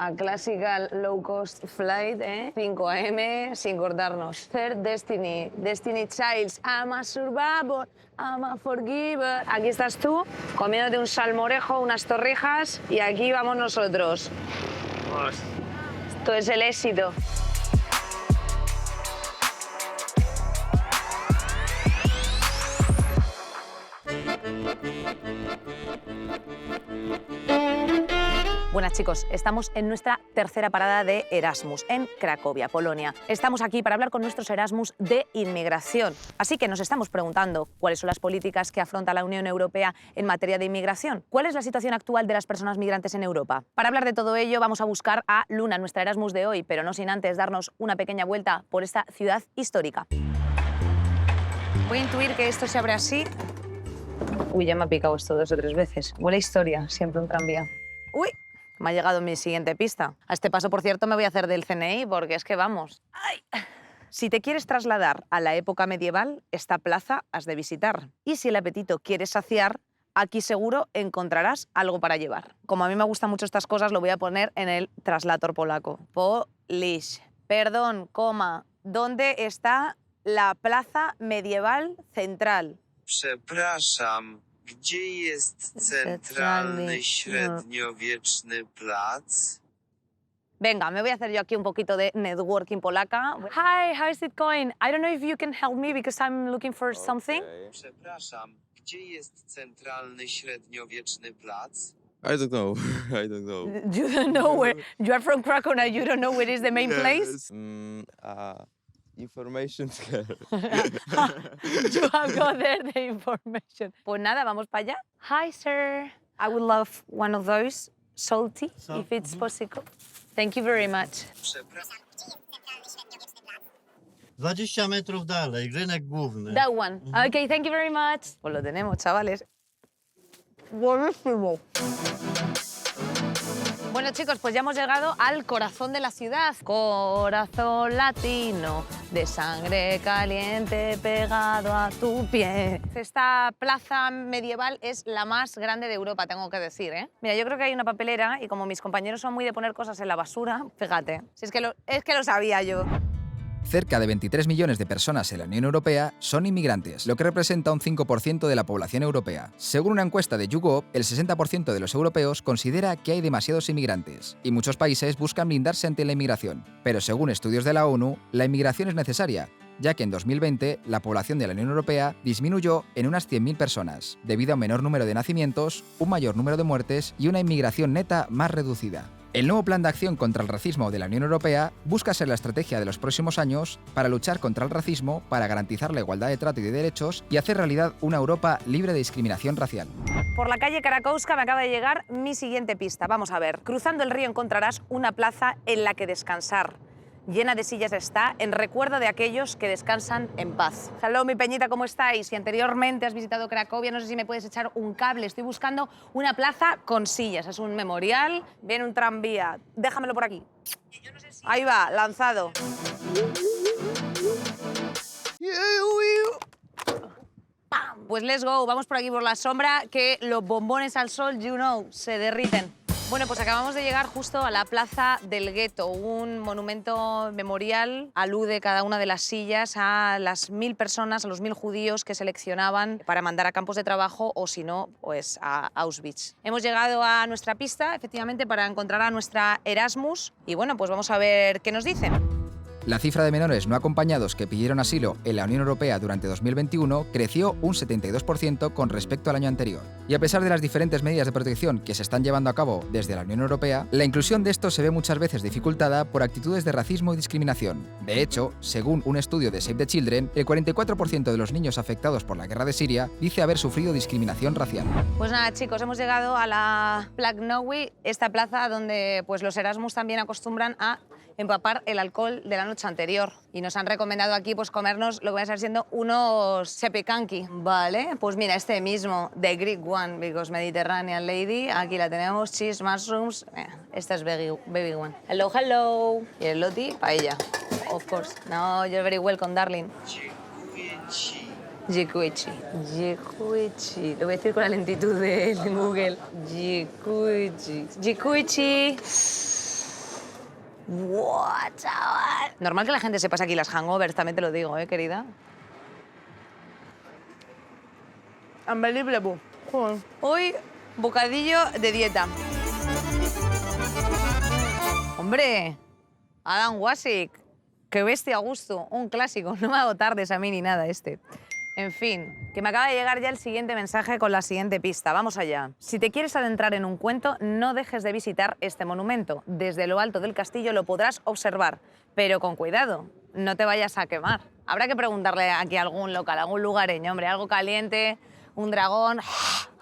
a classical low cost flight, 5 AM sin cortarnos. Third Destiny, Destiny Childs, I'm a survivor, I'm a forgiver. Aquí estás tú, comiéndote un salmorejo, unas torrijas, y aquí vamos nosotros. Esto es el éxito. Buenas chicos, estamos en nuestra tercera parada de Erasmus, en Cracovia, Polonia. Estamos aquí para hablar con nuestros Erasmus de inmigración. Así que nos estamos preguntando cuáles son las políticas que afronta la Unión Europea en materia de inmigración. ¿Cuál es la situación actual de las personas migrantes en Europa? Para hablar de todo ello vamos a buscar a Luna, nuestra Erasmus de hoy, pero no sin antes darnos una pequeña vuelta por esta ciudad histórica. Voy a intuir que esto se abre así. Uy, ya me ha picado esto 2 o 3 veces. Huele a historia, siempre un tranvía. ¡Uy! Me ha llegado mi siguiente pista. A este paso, por cierto, me voy a hacer del CNI porque es que vamos. ¡Ay! Si te quieres trasladar a la época medieval, esta plaza has de visitar. Y si el apetito quieres saciar, aquí seguro encontrarás algo para llevar. Como a mí me gustan mucho estas cosas, lo voy a poner en el traslator polaco. Polish. Perdón, coma. ¿Dónde está la plaza medieval central? Przepraszam, gdzie jest centralny średniowieczny plac? Venga, me voy a hacer yo aquí un poquito de networking polaca. Hi, how is it going? I don't know if you can help me because I'm looking for something. Przepraszam, gdzie jest centralny średniowieczny plac? I don't know. I don't know. You don't know where... You are from Krakow and you don't know where is the main place? Information. You have got there the information. Pues nada, vamos para allá. Hi, sir. I would love one of those, salty, if it's possible. Thank you very much. 20 metrów dalej, rynek główny. That one. Okay, thank you very much. Pues lo tenemos, chavales. Buenísimo. Bueno, chicos, pues ya hemos llegado al corazón de la ciudad. Corazón latino, de sangre caliente pegado a tu pie. Esta plaza medieval es la más grande de Europa, tengo que decir, ¿eh? Mira, yo creo que hay una papelera y como mis compañeros son muy de poner cosas en la basura, fíjate, si es que lo sabía yo. Cerca de 23 millones de personas en la Unión Europea son inmigrantes, lo que representa un 5% de la población europea. Según una encuesta de YouGov, el 60% de los europeos considera que hay demasiados inmigrantes, y muchos países buscan blindarse ante la inmigración. Pero según estudios de la ONU, la inmigración es necesaria, ya que en 2020 la población de la Unión Europea disminuyó en unas 100.000 personas, debido a un menor número de nacimientos, un mayor número de muertes y una inmigración neta más reducida. El nuevo Plan de Acción contra el Racismo de la Unión Europea busca ser la estrategia de los próximos años para luchar contra el racismo, para garantizar la igualdad de trato y de derechos y hacer realidad una Europa libre de discriminación racial. Por la calle Karakowska me acaba de llegar mi siguiente pista. Vamos a ver. Cruzando el río encontrarás una plaza en la que descansar. Llena de sillas está, en recuerdo de aquellos que descansan en paz. Hello, mi peñita, ¿cómo estáis? Si anteriormente has visitado Cracovia, no sé si me puedes echar un cable. Estoy buscando una plaza con sillas. Es un memorial, viene un tranvía. Déjamelo por aquí. Ahí va, lanzado. ¡Pam! Pues let's go, vamos por aquí por la sombra, que los bombones al sol, you know, se derriten. Bueno, pues acabamos de llegar justo a la Plaza del Gueto, un monumento memorial. Alude cada una de las sillas a las 1000 personas, a los 1000 judíos que seleccionaban para mandar a campos de trabajo o, si no, pues a Auschwitz. Hemos llegado a nuestra pista, efectivamente, para encontrar a nuestra Erasmus. Y bueno, pues vamos a ver qué nos dicen. La cifra de menores no acompañados que pidieron asilo en la Unión Europea durante 2021 creció un 72% con respecto al año anterior. Y a pesar de las diferentes medidas de protección que se están llevando a cabo desde la Unión Europea, la inclusión de estos se ve muchas veces dificultada por actitudes de racismo y discriminación. De hecho, según un estudio de Save the Children, el 44% de los niños afectados por la guerra de Siria dice haber sufrido discriminación racial. Pues nada, chicos, hemos llegado a la Plac Nowy, esta plaza donde pues, los Erasmus también acostumbran a empapar el alcohol de la noche anterior. Y nos han recomendado aquí pues, comernos lo que va a ser siendo unos sepekanki, ¿vale? Pues mira, este mismo, the Greek one, because Mediterranean lady. Aquí la tenemos, cheese, mushrooms. Esta es baby one. Hello, hello. Y el loti, paella, of course. No, you're very welcome, darling. Jikuichi. Jikuichi. Lo voy a decir con la lentitud de Google. Jikuichi. Jikuichi. ¡Buah, chaval! Normal que la gente se pase aquí las hangovers, también te lo digo, querida. Unbelievable. Hoy, bocadillo de dieta. Hombre, Adam Wasik, qué bestia a gusto, un clásico. No me hago tardes a mí ni nada este. En fin, que me acaba de llegar ya el siguiente mensaje con la siguiente pista. Vamos allá. Si te quieres adentrar en un cuento, no dejes de visitar este monumento. Desde lo alto del castillo lo podrás observar, pero con cuidado, no te vayas a quemar. Habrá que preguntarle aquí a algún local, a algún lugareño, hombre, algo caliente, un dragón.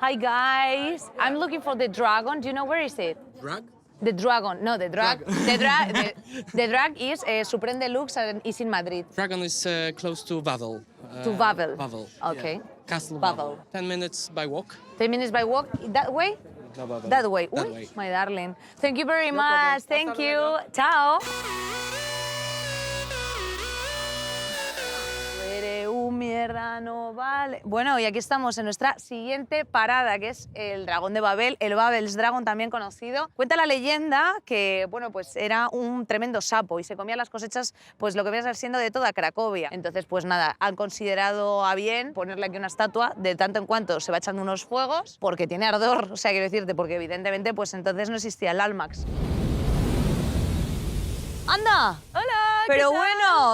Hi guys, I'm looking for the dragon. Do you know where is it? Drag? The dragon, no, the drag. The drag is Supreme Deluxe and is in Madrid. Dragon is close to Wawel. To Wawel. Wawel. Okay. Yeah. Castle Wawel. Wawel. 10 minutes by walk. 10 minutes by walk, that way? No, Wawel. That way. That Uy, way. my darling. Thank you very much. problem. Thank Hasta you. luego. Chao. Eres un mierda, no vale. Bueno, y aquí estamos en nuestra siguiente parada, que es el dragón de Babel, el Babel's Dragon también conocido. Cuenta la leyenda que, bueno, pues era un tremendo sapo y se comía las cosechas, pues lo que viene a ser siendo de toda Cracovia. Entonces, pues nada, han considerado a bien ponerle aquí una estatua de tanto en cuanto se va echando unos fuegos, porque tiene ardor, o sea, quiero decirte, porque evidentemente, pues entonces no existía el Almax. ¡Anda! Hola, Pero ¿qué tal?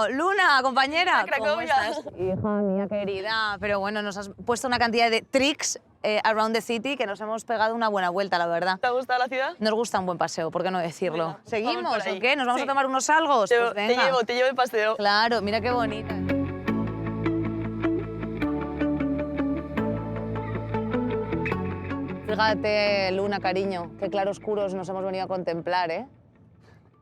bueno, Luna, compañera, Hola, ¿cómo Cracovia. estás? Hija mía querida, pero bueno, nos has puesto una cantidad de tricks around the city que nos hemos pegado una buena vuelta, la verdad. ¿Te ha gustado la ciudad? Nos gusta un buen paseo, ¿por qué no decirlo? Venga, ¿Seguimos vamos por o ahí. qué? ¿Nos vamos Sí. a tomar unos algos? Pues Te venga. llevo de paseo. Claro, mira qué bonita. Fíjate, Luna, cariño, qué claroscuros nos hemos venido a contemplar, ¿eh?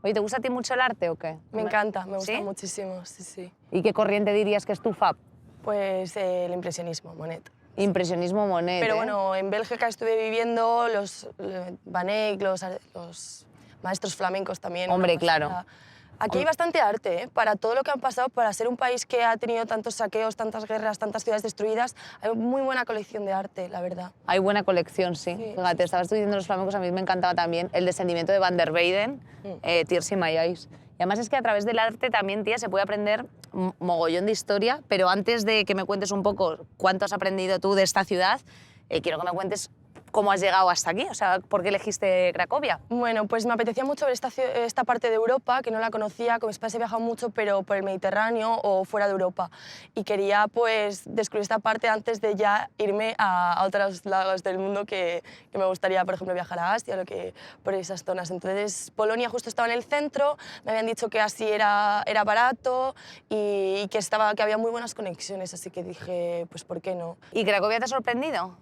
Oye, ¿te gusta a ti mucho el arte o qué? Me encanta, me gusta ¿Sí? muchísimo, sí, sí. ¿Y qué corriente dirías que es tu fab? Pues el impresionismo, Monet. Impresionismo Monet. Pero ¿eh? bueno, en Bélgica estuve viviendo los Van Eyck, los maestros flamencos también. Hombre, una pasada. claro. Aquí hay bastante arte, ¿eh? Para todo lo que han pasado, para ser un país que ha tenido tantos saqueos, tantas guerras, tantas ciudades destruidas, hay muy buena colección de arte, la verdad. Hay buena colección, sí. Sí, Fíjate, estabas tú diciendo los flamencos, a mí me encantaba también el descendimiento de Van der Weyden, Tears in My Eyes. Y además es que a través del arte también, tía, se puede aprender mogollón de historia, pero antes de que me cuentes un poco cuánto has aprendido tú de esta ciudad, quiero que me cuentes cómo has llegado hasta aquí, o sea, ¿por qué elegiste Cracovia? Bueno, pues me apetecía mucho ver esta parte de Europa, que no la conocía, con mis padres he viajado mucho, pero por el Mediterráneo o fuera de Europa. Y quería pues descubrir esta parte antes de ya irme a otros lados del mundo que me gustaría, por ejemplo, viajar a Asia, por esas zonas. Entonces, Polonia justo estaba en el centro, me habían dicho que así era barato y que había muy buenas conexiones, así que dije, pues ¿por qué no? ¿Y Cracovia te ha sorprendido?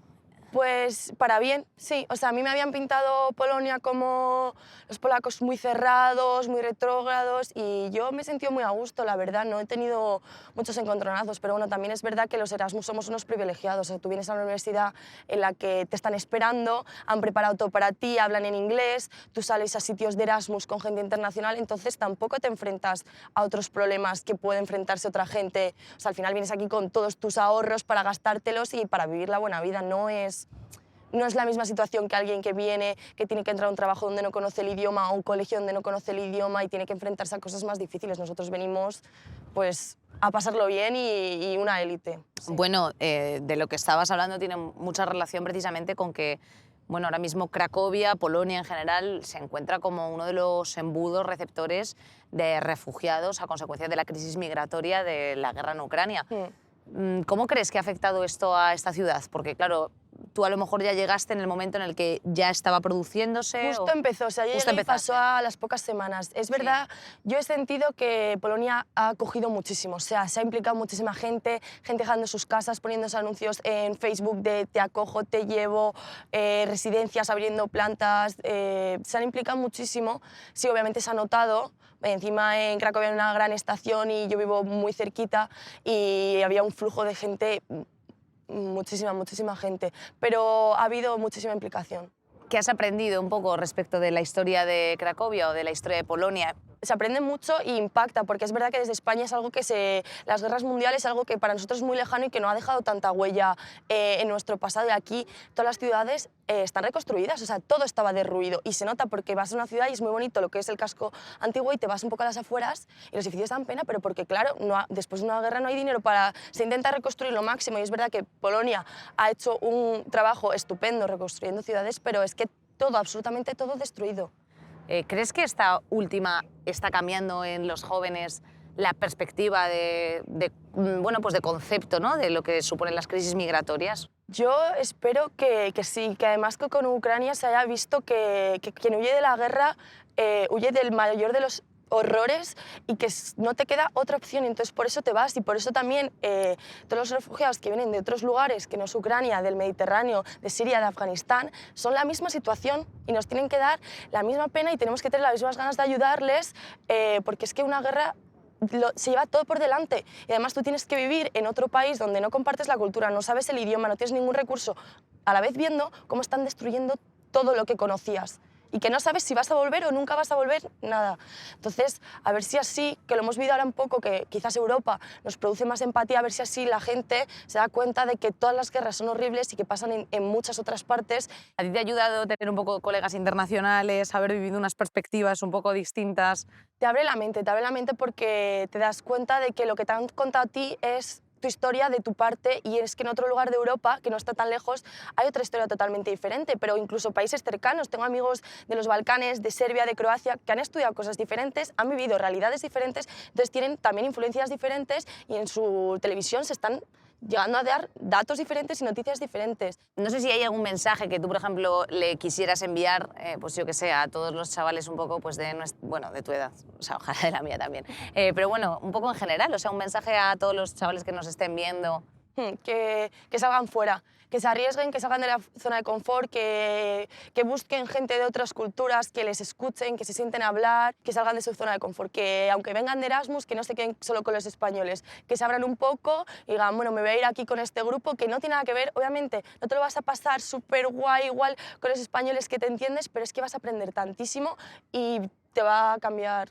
Pues para bien, sí. O sea, a mí me habían pintado Polonia como los polacos muy cerrados, muy retrógrados y yo me he sentido muy a gusto, la verdad. No he tenido muchos encontronazos, pero bueno, también es verdad que los Erasmus somos unos privilegiados. O sea, tú vienes a una universidad en la que te están esperando, han preparado todo para ti, hablan en inglés, tú sales a sitios de Erasmus con gente internacional, entonces tampoco te enfrentas a otros problemas que puede enfrentarse otra gente. O sea, al final vienes aquí con todos tus ahorros para gastártelos y para vivir la buena vida. No es la misma situación que alguien que viene, que tiene que entrar a un trabajo donde no conoce el idioma o un colegio donde no conoce el idioma y tiene que enfrentarse a cosas más difíciles. Nosotros venimos pues, a pasarlo bien y una élite. Sí. Bueno, de lo que estabas hablando tiene mucha relación precisamente con que, bueno, ahora mismo Cracovia, Polonia en general, se encuentra como uno de los embudos receptores de refugiados a consecuencia de la crisis migratoria de la guerra en Ucrania. ¿Cómo crees que ha afectado esto a esta ciudad? Porque, claro, tú a lo mejor ya llegaste en el momento en el que ya estaba produciéndose. Justo o... empezó, o sea, yo Justo llegué y empezaste. pasó a las pocas semanas. Es verdad, yo he sentido que Polonia ha acogido muchísimo, o sea, se ha implicado muchísima gente dejando sus casas, poniéndose anuncios en Facebook de te acojo, te llevo, residencias abriendo plantas, se han implicado muchísimo. Sí, obviamente se ha notado. Encima en Cracovia hay una gran estación y yo vivo muy cerquita y había un flujo de gente, muchísima gente, pero ha habido muchísima implicación. ¿Qué has aprendido un poco respecto de la historia de Cracovia o de la historia de Polonia? se aprende mucho y impacta, porque es verdad que desde España es algo que las guerras mundiales es algo que para nosotros es muy lejano y que no ha dejado tanta huella en nuestro pasado. Y aquí todas las ciudades están reconstruidas, o sea, todo estaba derruido y se nota porque vas a una ciudad y es muy bonito lo que es el casco antiguo y te vas un poco a las afueras y los edificios dan pena, pero porque claro, después de una guerra no hay dinero para... Se intenta reconstruir lo máximo y es verdad que Polonia ha hecho un trabajo estupendo reconstruyendo ciudades, pero es que todo, absolutamente todo destruido. ¿Crees que esta última está cambiando en los jóvenes la perspectiva bueno, pues de concepto, ¿no? De lo que suponen las crisis migratorias? Yo espero que sí, que además que con Ucrania se haya visto que quien huye de la guerra huye del mayor de los horrores y que no te queda otra opción, entonces por eso te vas y por eso también todos los refugiados que vienen de otros lugares que no es Ucrania, del Mediterráneo, de Siria, de Afganistán, son la misma situación y nos tienen que dar la misma pena y tenemos que tener las mismas ganas de ayudarles porque es que una guerra se lleva todo por delante y además tú tienes que vivir en otro país donde no compartes la cultura, no sabes el idioma, no tienes ningún recurso, a la vez viendo cómo están destruyendo todo lo que conocías y que no sabes si vas a volver o nunca vas a volver, nada. Entonces, a ver si así, que lo hemos visto ahora un poco, que quizás Europa nos produce más empatía, a ver si así la gente se da cuenta de que todas las guerras son horribles y que pasan en muchas otras partes. ¿A ti te ha ayudado tener un poco colegas internacionales, haber vivido unas perspectivas un poco distintas? Te abre la mente porque te das cuenta de que lo que te han contado a ti es tu historia de tu parte y es que en otro lugar de Europa, que no está tan lejos, hay otra historia totalmente diferente, pero incluso países cercanos. Tengo amigos de los Balcanes, de Serbia, de Croacia, que han estudiado cosas diferentes, han vivido realidades diferentes, entonces tienen también influencias diferentes y en su televisión se están llegando a dar datos diferentes y noticias diferentes. No sé si hay algún mensaje que tú, por ejemplo, le quisieras enviar, pues yo que sé, a todos los chavales un poco pues bueno, de tu edad, o sea, ojalá de la mía también, pero bueno, un poco en general, o sea, un mensaje a todos los chavales que nos estén viendo. Que salgan fuera, que se arriesguen, que salgan de la zona de confort, que busquen gente de otras culturas, que les escuchen, que se sienten a hablar, que salgan de su zona de confort, que aunque vengan de Erasmus, que no se queden solo con los españoles, que se abran un poco y digan, bueno, me voy a ir aquí con este grupo, que no tiene nada que ver, obviamente, no te lo vas a pasar súper guay igual con los españoles que te entiendes, pero es que vas a aprender tantísimo y te va a cambiar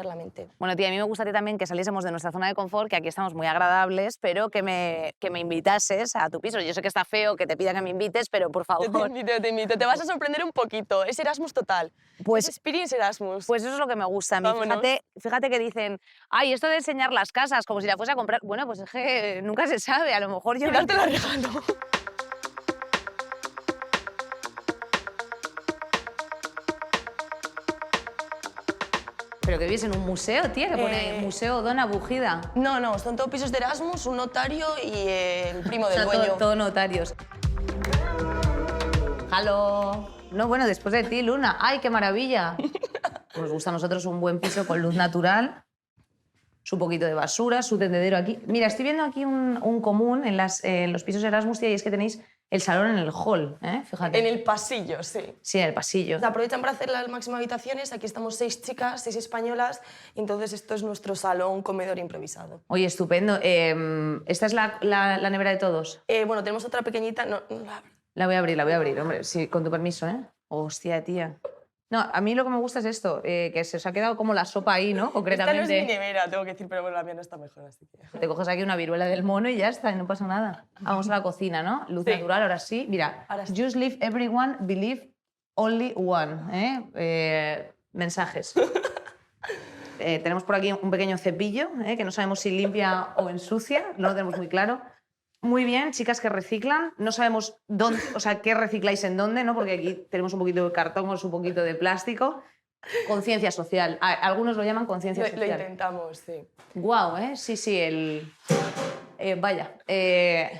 la mente. Bueno, tía, a mí me gustaría también que saliésemos de nuestra zona de confort, que aquí estamos muy agradables, pero que me invitases a tu piso. Yo sé que está feo que te pida que me invites, pero por favor... Te invito. Te vas a sorprender un poquito. Es Erasmus total. Pues, es Experience Erasmus. Pues eso es lo que me gusta a mí. Fíjate que dicen, ay, esto de enseñar las casas, como si la fuese a comprar. Bueno, pues es que nunca se sabe. A lo mejor yo... Igual te la regalo. ¿Pero que vives en un museo, tía? Que pone Museo Dona Bugida. No, son todos pisos de Erasmus, un notario y el primo del dueño. Todo notarios. ¡Halo! No, bueno, después de ti, Luna. ¡Ay, qué maravilla! Nos gusta a nosotros un buen piso con luz natural, su poquito de basura, su tendedero aquí. Mira, estoy viendo aquí un común en los pisos Erasmus, tía, y es que tenéis el salón en el hall, ¿eh? Fíjate. En el pasillo, sí. Sí, en el pasillo. Aprovechan para hacer las máximas habitaciones. Aquí estamos 6 chicas, 6 españolas. Y entonces esto es nuestro salón, comedor improvisado. Oye, estupendo. ¿Esta es la nevera de todos? Bueno, tenemos otra pequeñita. La voy a abrir, hombre. Sí, con tu permiso, ¿eh? Hostia, tía. No, a mí lo que me gusta es esto, que se os ha quedado como la sopa ahí, ¿no? Concretamente. Esta no es mi nevera, tengo que decir, pero bueno, la mía no está mejor, así que... Te coges aquí una viruela del mono y ya está, y no pasa nada. Vamos a la cocina, ¿no? Luz natural, ahora sí. Mira, ahora sí. Just leave everyone, believe only one, ¿eh? Mensajes. Tenemos por aquí un pequeño cepillo, que no sabemos si limpia o ensucia, no lo tenemos muy claro. Muy bien, chicas que reciclan. No sabemos dónde, o sea, qué recicláis en dónde, ¿no? Porque aquí tenemos un poquito de cartón, un poquito de plástico. Conciencia social. Algunos lo llaman conciencia social. Lo intentamos, sí. Guau, ¿eh? Sí, vaya.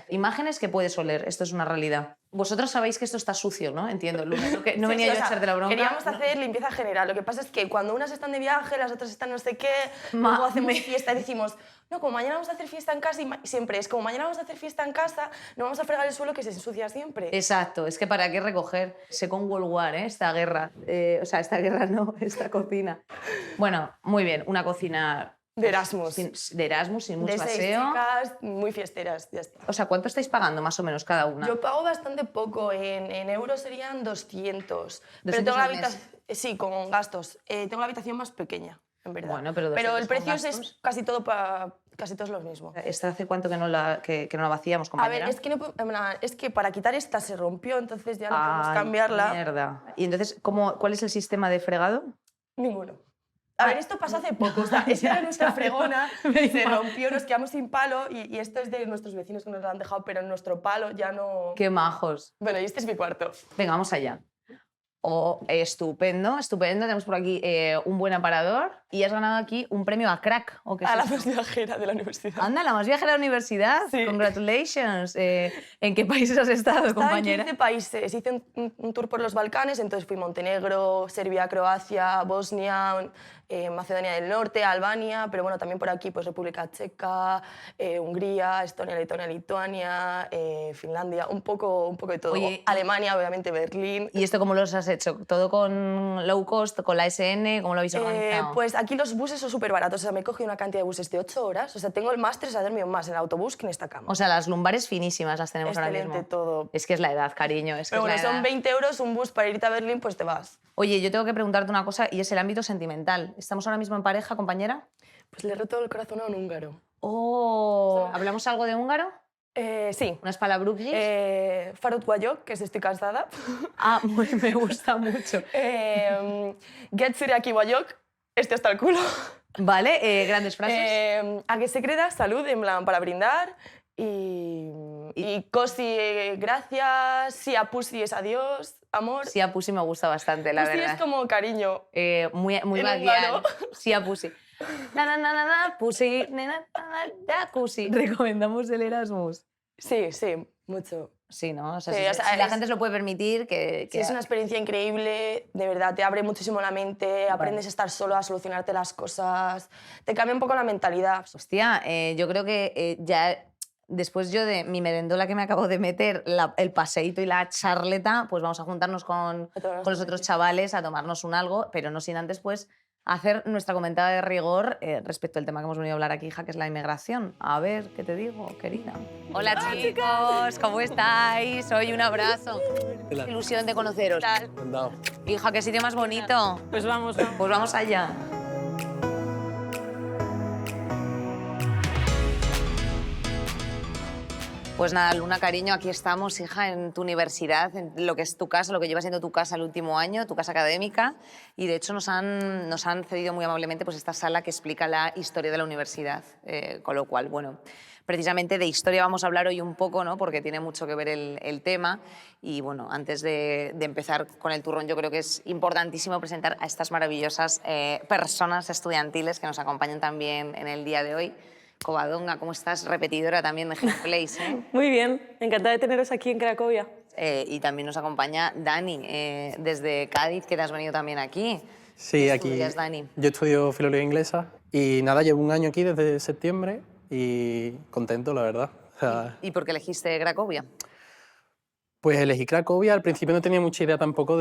Imágenes que puedes oler. Esto es una realidad. Vosotros sabéis que esto está sucio, ¿no? Entiendo, Luna. No venía yo a echarte la bronca. Queríamos hacer limpieza general. Lo que pasa es que cuando unas están de viaje, las otras están no sé qué, luego hacemos fiesta y decimos, no, como mañana vamos a hacer fiesta en casa, y siempre es como mañana vamos a hacer fiesta en casa, no vamos a fregar el suelo que se ensucia siempre. Exacto, es que para qué recoger. Second World War, esta guerra. O sea, esta guerra no, esta cocina. Bueno, muy bien, una cocina De Erasmus. De Erasmus, sin mucho de 6 aseo. chicas muy fiesteras, ya está. O sea, ¿cuánto estáis pagando más o menos cada una? Yo pago bastante poco, en euros serían 200. Pero 200 tengo la al mes. habitación, sí, con gastos. Tengo la habitación más pequeña, en verdad. Bueno, pero 200 el precio con gastos. es casi todo para casi todo es lo mismo. ¿Esta hace cuánto que no la vacíamos, A compañera? ver, es que para quitar esta se rompió, entonces ya no podemos Ay, cambiarla. Mierda. Y entonces, ¿cuál es el sistema de fregado? Ninguno. A ver, esto pasó hace poco, o sea, esa era nuestra fregona, se rompió, nos quedamos sin palo y esto es de nuestros vecinos que nos lo han dejado, pero nuestro palo ya no... Qué majos. Bueno, y este es mi cuarto. Venga, vamos allá. Oh, estupendo, estupendo. Tenemos por aquí un buen aparador y has ganado aquí un premio a crack. ¿O qué es A la esto? más viajera de la universidad. Anda, la más viajera de la universidad. Sí. Congratulations. ¿En qué países has estado, Estaba en compañera? 15 países, hice un tour por los Balcanes, entonces fui Montenegro, Serbia, Croacia, Bosnia, Macedonia del Norte, Albania, pero bueno, también por aquí pues República Checa, Hungría, Estonia, Letonia, Lituania, Finlandia, un poco de todo. Oye, Alemania, obviamente, Berlín. ¿Y esto cómo los has hecho? ¿Todo con low cost, con la SN? ¿Cómo lo habéis organizado? Pues aquí los buses son súper baratos, o sea, me he cogido una cantidad de buses de 8 horas, o sea, tengo el máster, a dormido más en el autobús que en esta cama. O sea, las lumbares finísimas las tenemos ahora Excelente mismo. todo. Es que es la edad, cariño. Es que Pero es bueno, la son edad. 20 euros un bus para irte a Berlín, pues te vas. Oye, yo tengo que preguntarte una cosa y es el ámbito sentimental. ¿Estamos ahora mismo en pareja, compañera? Pues le he roto el corazón a un húngaro. Oh, ¿hablamos algo de húngaro? Sí. ¿Unas palabrukis? Farut Guayok, que es Estoy cansada. Ah, me gusta mucho. Get Siriaki Guayok, este hasta el culo. Vale, grandes frases. A que se creda, salud, en plan, para brindar. Y cosi, gracias. Si a pussy es adiós, amor. Sí, a Pussy me gusta bastante, la Pussy verdad. es como cariño. Muy en badial. húngaro. Sí, a Pussy. Pussy, Pussy. Recomendamos el Erasmus. Sí, sí, mucho. Sí, ¿no? O sea, Sí, si, o sea, si la es- gente se lo puede permitir, que... Sí, es una experiencia increíble, de verdad, te abre muchísimo la mente, aprendes a estar solo, a solucionarte las cosas, te cambia un poco la mentalidad. Hostia, yo creo que ya después yo de mi merendola que me acabo de meter, el paseíto y la charleta, pues vamos a juntarnos con los otros chavales a tomarnos un algo, pero no sin antes pues hacer nuestra comentada de rigor respecto al tema que hemos venido a hablar aquí, hija, que es la inmigración. A ver, ¿qué te digo, querida? Hola, chicos, ¿cómo estáis? Hoy un abrazo. Hola. Ilusión de conoceros. Encantado. Hija, qué sitio más bonito. Pues vamos. Pues vamos allá. Pues nada, Luna, cariño, aquí estamos, hija, en tu universidad, en lo que es tu casa, lo que lleva siendo tu casa el último año, tu casa académica. Y de hecho nos han cedido muy amablemente pues, esta sala que explica la historia de la universidad. Con lo cual, bueno, precisamente de historia vamos a hablar hoy un poco, ¿no? Porque tiene mucho que ver el tema. Y bueno, antes de empezar con el turrón, yo creo que es importantísimo presentar a estas maravillosas personas estudiantiles que nos acompañan también en el día de hoy. Covadonga, ¿cómo estás? Repetidora también de Place, ¿eh? Muy bien, encantada de teneros aquí en Cracovia. Y también nos acompaña Dani, desde Cádiz, que te has venido también aquí. Sí, ¿Qué aquí. estudias, Dani? Yo estudio filología inglesa y nada, llevo un año aquí desde septiembre y contento, la verdad. O sea, ¿Y por qué elegiste Cracovia? pues elegí Cracovia, al principio no tenía mucha idea tampoco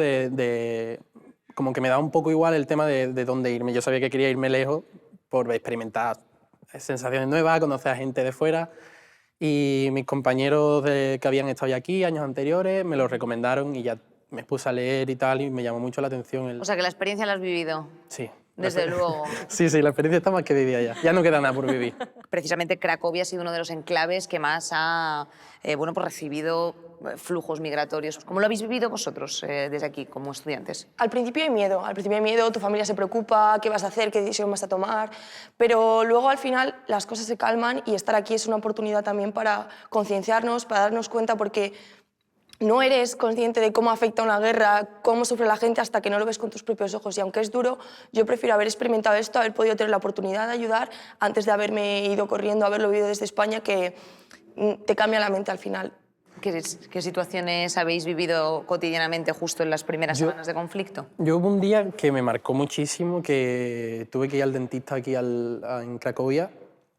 como que me daba un poco igual el tema de dónde irme. Yo sabía que quería irme lejos por experimentar sensaciones nuevas, conocer a gente de fuera. Y mis compañeros que habían estado ya aquí años anteriores me lo recomendaron y ya me puse a leer y tal y me llamó mucho la atención. O sea, que la experiencia la has vivido, Sí. desde luego. Sí, sí, la experiencia está más que vivida ya. Ya no queda nada por vivir. Precisamente Cracovia ha sido uno de los enclaves que más ha bueno, pues recibido flujos migratorios. ¿Cómo lo habéis vivido vosotros desde aquí, como estudiantes? Al principio hay miedo, tu familia se preocupa, qué vas a hacer, qué decisión vas a tomar, pero luego al final las cosas se calman y estar aquí es una oportunidad también para concienciarnos, para darnos cuenta, porque no eres consciente de cómo afecta una guerra, cómo sufre la gente hasta que no lo ves con tus propios ojos. Y aunque es duro, yo prefiero haber experimentado esto, haber podido tener la oportunidad de ayudar antes de haberme ido corriendo, haberlo vivido desde España, que te cambia la mente al final. ¿Qué situaciones habéis vivido cotidianamente justo en las primeras semanas de conflicto? Yo hubo un día que me marcó muchísimo, que tuve que ir al dentista aquí en Cracovia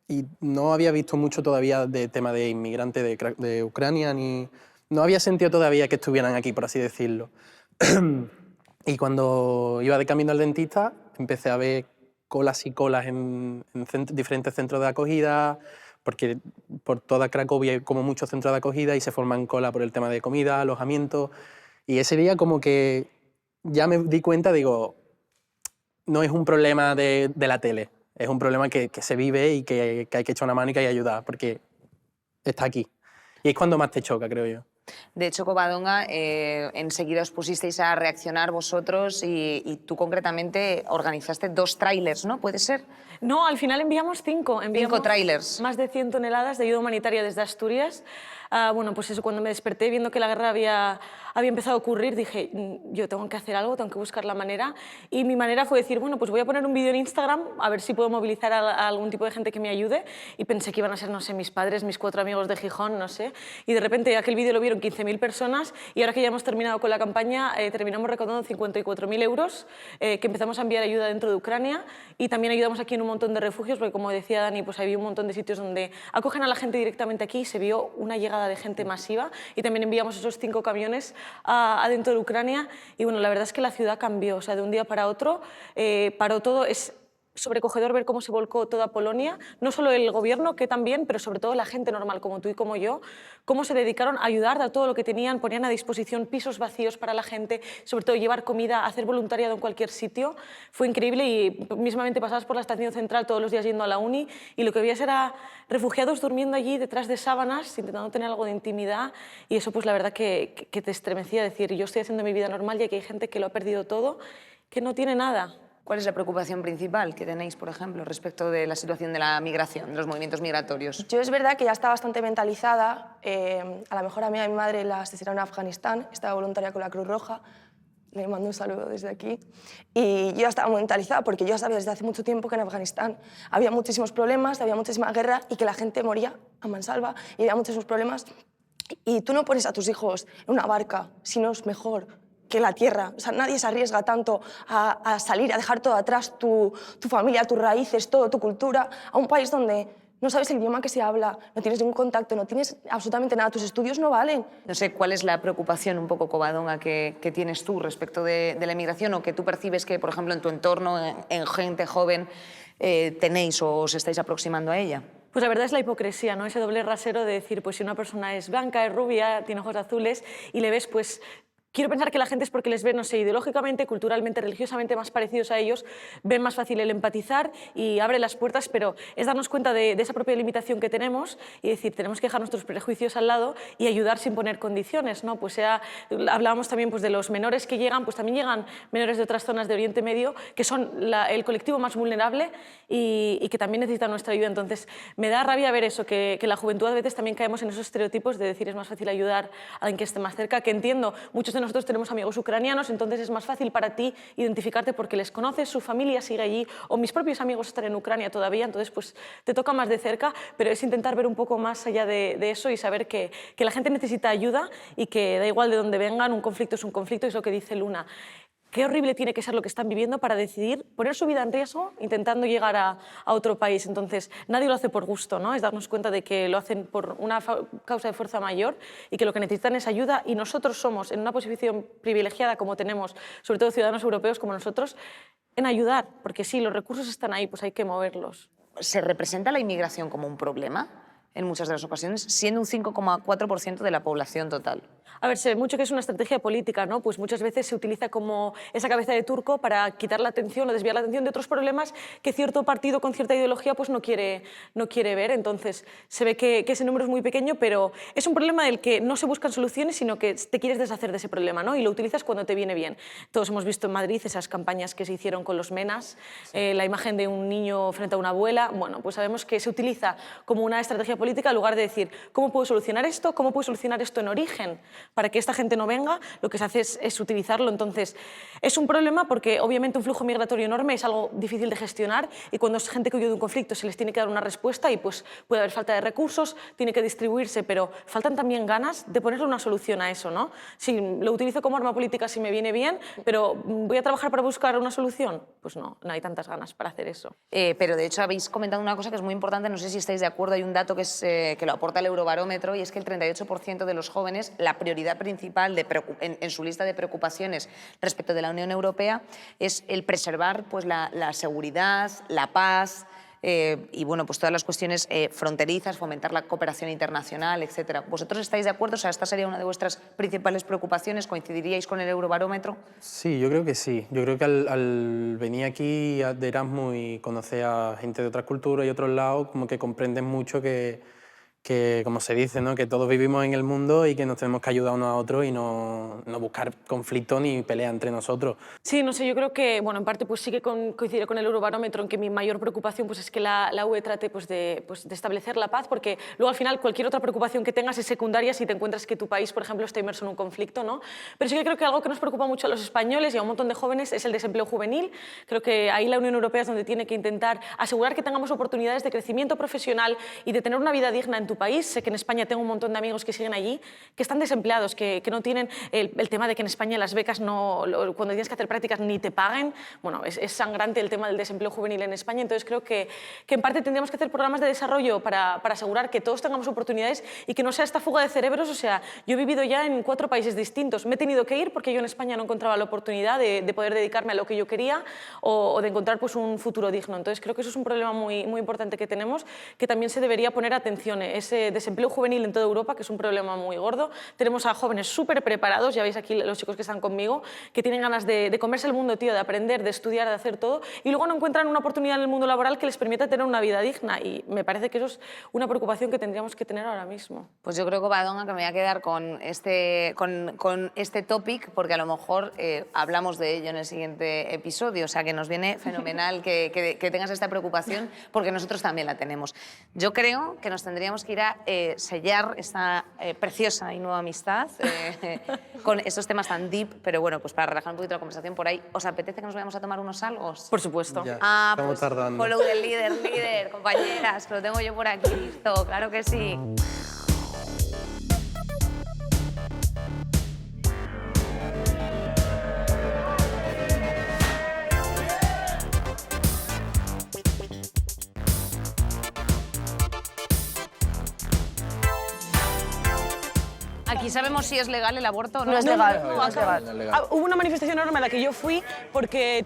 y no había visto mucho todavía de tema de inmigrantes de Ucrania, ni no había sentido todavía que estuvieran aquí, por así decirlo. Y cuando iba de camino al dentista empecé a ver colas y colas en diferentes centros de acogida, porque por toda Cracovia hay como muchos centros de acogida y se forman cola por el tema de comida, alojamiento. Y ese día como que ya me di cuenta, digo, no es un problema de la tele, es un problema que se vive y que hay que echar una mano y que hay que ayudar, porque está aquí. Y es cuando más te choca, creo yo. De hecho, Covadonga, enseguida os pusisteis a reaccionar vosotros y tú concretamente organizaste 2 tráilers, ¿no? ¿Puede ser? No, al final enviamos 5. Enviamos 5 tráilers. Más de 100 toneladas de ayuda humanitaria desde Asturias. Bueno, pues eso, cuando me desperté viendo que la guerra había empezado a ocurrir, dije, yo tengo que hacer algo, tengo que buscar la manera. Y mi manera fue decir, bueno, pues voy a poner un vídeo en Instagram a ver si puedo movilizar a algún tipo de gente que me ayude. Y pensé que iban a ser, no sé, mis padres, mis 4 amigos de Gijón, no sé. Y de repente aquel vídeo lo vieron 15.000 personas y ahora que ya hemos terminado con la campaña, terminamos recaudando 54.000 euros que empezamos a enviar ayuda dentro de Ucrania y también ayudamos aquí en un montón de refugios, porque como decía Dani, pues había un montón de sitios donde acogen a la gente directamente aquí y se vio una llegada de gente masiva y también enviamos esos 5 camiones adentro de Ucrania y bueno, la verdad es que la ciudad cambió, o sea, de un día para otro paró todo. Es sobrecogedor ver cómo se volcó toda Polonia, no solo el gobierno, que también, pero sobre todo la gente normal como tú y como yo, cómo se dedicaron a ayudar a todo lo que tenían, ponían a disposición pisos vacíos para la gente, sobre todo llevar comida, hacer voluntariado en cualquier sitio. Fue increíble y mismamente pasabas por la estación central todos los días yendo a la uni y lo que veías era refugiados durmiendo allí detrás de sábanas, intentando tener algo de intimidad y eso pues la verdad que te estremecía decir, yo estoy haciendo mi vida normal y aquí hay gente que lo ha perdido todo, que no tiene nada. ¿Cuál es la preocupación principal que tenéis, por ejemplo, respecto de la situación de la migración, de los movimientos migratorios? Yo es verdad que ya estaba bastante mentalizada. A la mejor amiga de mi madre la asesinaron en Afganistán, estaba voluntaria con la Cruz Roja. Le mando un saludo desde aquí. Y yo ya estaba muy mentalizada porque yo sabía desde hace mucho tiempo que en Afganistán había muchísimos problemas, había muchísima guerra y que la gente moría a mansalva y había muchísimos problemas. Y tú no pones a tus hijos en una barca si no es mejor que la tierra. O sea, nadie se arriesga tanto a salir, a dejar todo atrás, tu familia, tus raíces, todo, tu cultura, a un país donde no sabes el idioma que se habla, no tienes ningún contacto, no tienes absolutamente nada, tus estudios no valen. No sé, ¿cuál es la preocupación un poco, Covadonga, que tienes tú respecto de la inmigración o que tú percibes que, por ejemplo, en tu entorno, en gente joven, tenéis o os estáis aproximando a ella? Pues la verdad es la hipocresía, ¿no? Ese doble rasero de decir, pues si una persona es blanca, es rubia, tiene ojos azules y le ves, pues quiero pensar que la gente es porque les ve, no sé, ideológicamente, culturalmente, religiosamente más parecidos a ellos, ven más fácil el empatizar y abre las puertas, pero es darnos cuenta de esa propia limitación que tenemos y decir, tenemos que dejar nuestros prejuicios al lado y ayudar sin poner condiciones, ¿no? Pues hablábamos también pues, de los menores que llegan, pues también llegan menores de otras zonas de Oriente Medio, que son el colectivo más vulnerable y que también necesitan nuestra ayuda. Entonces, me da rabia ver eso, que la juventud a veces también caemos en esos estereotipos de decir es más fácil ayudar a alguien que esté más cerca, que entiendo, muchos de nosotros tenemos amigos ucranianos, entonces es más fácil para ti identificarte porque les conoces, su familia sigue allí, o mis propios amigos están en Ucrania todavía, entonces pues te toca más de cerca, pero es intentar ver un poco más allá de eso y saber que la gente necesita ayuda y que da igual de dónde vengan, un conflicto, es lo que dice Luna. Qué horrible tiene que ser lo que están viviendo para decidir poner su vida en riesgo intentando llegar a otro país. Entonces, nadie lo hace por gusto, ¿no? Es darnos cuenta de que lo hacen por una causa de fuerza mayor y que lo que necesitan es ayuda y nosotros somos en una posición privilegiada como tenemos, sobre todo ciudadanos europeos como nosotros, en ayudar, porque sí, los recursos están ahí, pues hay que moverlos. ¿Se representa la inmigración como un problema en muchas de las ocasiones, siendo un 5,4% de la población total? A ver, se ve mucho que es una estrategia política, ¿no? Pues muchas veces se utiliza como esa cabeza de turco para quitar la atención o desviar la atención de otros problemas que cierto partido con cierta ideología pues no quiere ver. Entonces, se ve que ese número es muy pequeño, pero es un problema del que no se buscan soluciones, sino que te quieres deshacer de ese problema, ¿no? Y lo utilizas cuando te viene bien. Todos hemos visto en Madrid esas campañas que se hicieron con los menas, la imagen de un niño frente a una abuela. Bueno, pues sabemos que se utiliza como una estrategia política en lugar de decir, ¿cómo puedo solucionar esto? ¿Cómo puedo solucionar esto en origen? Para que esta gente no venga, lo que se hace es utilizarlo. Entonces, es un problema porque obviamente un flujo migratorio enorme es algo difícil de gestionar y cuando es gente que huye de un conflicto se les tiene que dar una respuesta y pues puede haber falta de recursos, tiene que distribuirse, pero faltan también ganas de ponerle una solución a eso, ¿no? Si lo utilizo como arma política si me viene bien, pero ¿voy a trabajar para buscar una solución? Pues no hay tantas ganas para hacer eso. Pero de hecho habéis comentado una cosa que es muy importante, no sé si estáis de acuerdo, hay un dato que lo aporta el Eurobarómetro y es que el 38% de los jóvenes, la prioridad principal en su lista de preocupaciones respecto de la Unión Europea es el preservar pues, la seguridad, la paz, y bueno, pues todas las cuestiones fronterizas, fomentar la cooperación internacional, etcétera. ¿Vosotros estáis de acuerdo? O sea, ¿esta sería una de vuestras principales preocupaciones? ¿Coincidiríais con el Eurobarómetro? Sí, yo creo que sí. Yo creo que al venir aquí de Erasmus y conocer a gente de otras culturas y otros lados, como que comprendes mucho que, como se dice, ¿no? Que todos vivimos en el mundo y que nos tenemos que ayudar unos a otros y no buscar conflicto ni pelea entre nosotros. Sí, no sé, yo creo que, bueno, en parte pues sí que coincide con el Eurobarómetro en que mi mayor preocupación pues es que la UE trate pues de establecer la paz, porque luego al final cualquier otra preocupación que tengas es secundaria si te encuentras que tu país, por ejemplo, está inmerso en un conflicto, ¿no? Pero sí que creo que algo que nos preocupa mucho a los españoles y a un montón de jóvenes es el desempleo juvenil. Creo que ahí la Unión Europea es donde tiene que intentar asegurar que tengamos oportunidades de crecimiento profesional y de tener una vida digna en tu país. Sé que en España tengo un montón de amigos que siguen allí, que están desempleados, que no tienen el tema de que en España las becas cuando tienes que hacer prácticas ni te paguen. Bueno, es sangrante el tema del desempleo juvenil en España, entonces creo que en parte tendríamos que hacer programas de desarrollo para asegurar que todos tengamos oportunidades y que no sea esta fuga de cerebros. O sea, yo he vivido ya en 4 países distintos, me he tenido que ir porque yo en España no encontraba la oportunidad de poder dedicarme a lo que yo quería o de encontrar pues, un futuro digno. Entonces creo que eso es un problema muy importante que tenemos, que también se debería poner atención. Ese desempleo juvenil en toda Europa, que es un problema muy gordo. Tenemos a jóvenes súper preparados, ya veis aquí los chicos que están conmigo, que tienen ganas de comerse el mundo, tío, de aprender, de estudiar, de hacer todo, y luego no encuentran una oportunidad en el mundo laboral que les permita tener una vida digna, y me parece que eso es una preocupación que tendríamos que tener ahora mismo. Pues yo creo, Covadonga, que me voy a quedar con este topic, porque a lo mejor hablamos de ello en el siguiente episodio, o sea que nos viene fenomenal que tengas esta preocupación, porque nosotros también la tenemos. Yo creo que nos tendríamos que ir a sellar esta preciosa y nueva amistad con esos temas tan deep, pero bueno, pues para relajar un poquito la conversación por ahí, ¿os apetece que nos vayamos a tomar unos algos? Por supuesto. Ya, Pues estamos tardando. follow del líder, compañeras, que lo tengo yo por aquí listo, claro que sí. Aquí sabemos si es legal el aborto o no. No es legal. No, es legal. Hubo una manifestación enorme a la que yo fui porque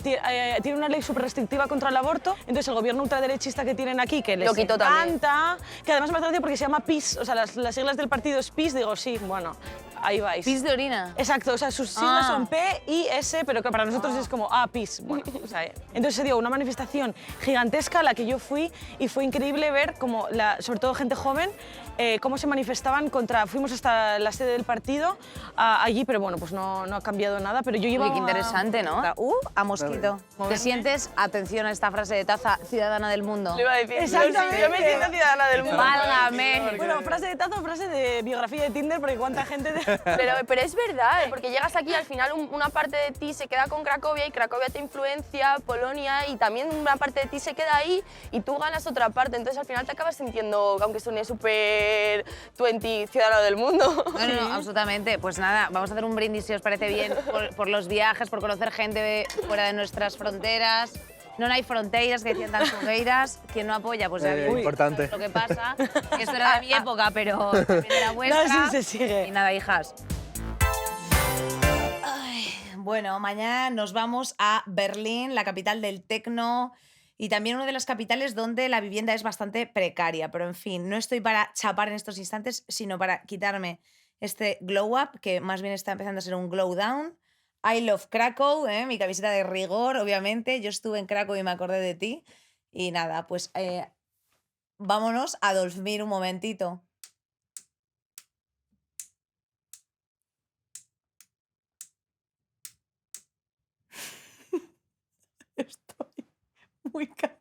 tiene una ley súper restrictiva contra el aborto. Entonces el gobierno ultraderechista que tienen aquí, que les Lo quitó encanta, que además me hace gracia porque se llama PIS, o sea, las siglas del partido es PIS, digo, sí, bueno, ahí vais. ¿Pis de orina? Exacto, o sea, sus siglas son P, I, S, pero que para nosotros es como PIS. Bueno, o sea, entonces se dio una manifestación gigantesca a la que yo fui y fue increíble ver cómo, sobre todo gente joven, cómo se manifestaban contra... Fuimos hasta la sede del partido allí, pero bueno, pues no ha cambiado nada, pero yo llevaba... Oye, qué interesante, ¿no? A mosquito. ¿Te sientes, atención a esta frase de Taza, ciudadana del mundo? Lo iba a decir. Exactamente. Yo me siento ciudadana del mundo. ¡Válgame! Bueno, frase de Taza o frase de biografía de Tinder, porque cuánta gente... Pero es verdad, porque llegas aquí y al final una parte de ti se queda con Cracovia y Cracovia te influencia, Polonia, y también una parte de ti se queda ahí y tú ganas otra parte. Entonces al final te acabas sintiendo, aunque suene súper 20, ciudadano del mundo. No, absolutamente. Pues nada, vamos a hacer un brindis, si os parece bien, por los viajes, por conocer gente fuera de nuestras fronteras. No hay fronteras, que decían tan fogueiras. Quien no apoya, pues ya veis importante. lo que pasa. Esto era de mi época, pero también de la vuestra. No, sí, se sigue. Y nada, hijas. Bueno, mañana nos vamos a Berlín, la capital del tecno, y también una de las capitales donde la vivienda es bastante precaria. Pero en fin, no estoy para chapar en estos instantes, sino para quitarme este glow up, que más bien está empezando a ser un glow down. I love Krakow, mi camiseta de rigor, obviamente. Yo estuve en Krakow y me acordé de ti. Y nada, pues vámonos a dormir un momentito. Estoy muy cansada.